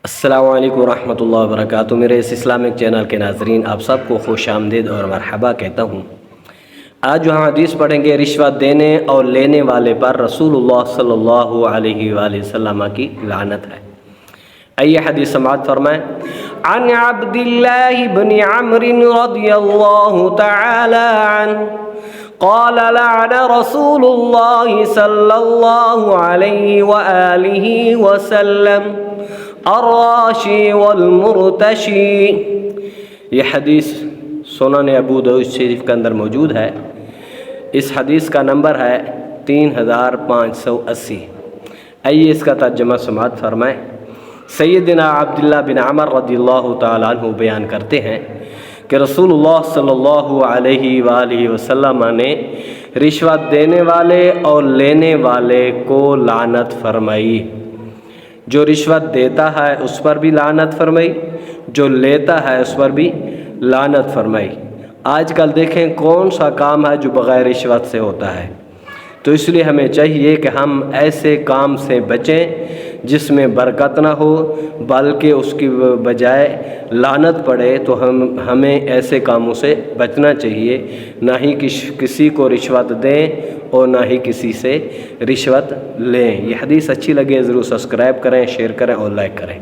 السلام علیکم ورحمۃ اللہ وبرکاتہ۔ میرے اس اسلامک چینل کے ناظرین، آپ سب کو خوش آمدید اور مرحبا کہتا ہوں۔ آج جو ہم حدیث پڑھیں گے، رشوت دینے اور لینے والے پر رسول اللہ صلی اللہ علیہ وآلہ وسلم کی لعنت ہے۔ آئیے حدیث سماعت فرمائیں۔ عن عبد اللہ بن عمرو رضی اللہ تعالی عنہ قال لعن رسول اللہ صلی اللہ علیہ وآلہ وسلم الراشی والمرتشی۔ یہ حدیث سنن ابو داؤد شریف کے اندر موجود ہے۔ اس حدیث کا نمبر ہے 3580۔ آئیے اس کا ترجمہ سماعت فرمائیں۔ سیدنا عبداللہ بن عمر رضی اللہ تعالیٰ عنہ بیان کرتے ہیں کہ رسول اللہ صلی اللہ علیہ وآلہ وسلم نے رشوت دینے والے اور لینے والے کو لعنت فرمائی۔ جو رشوت دیتا ہے اس پر بھی لعنت فرمائی، جو لیتا ہے اس پر بھی لعنت فرمائی۔ آج کل دیکھیں کون سا کام ہے جو بغیر رشوت سے ہوتا ہے، تو اس لیے ہمیں چاہیے کہ ہم ایسے کام سے بچیں جس میں برکت نہ ہو، بلکہ اس کی بجائے لعنت پڑے۔ تو ہمیں ایسے کاموں سے بچنا چاہیے، نہ ہی کسی کو رشوت دیں اور نہ ہی کسی سے رشوت لیں۔ یہ حدیث اچھی لگے ضرور سبسکرائب کریں، شیئر کریں اور لائک کریں۔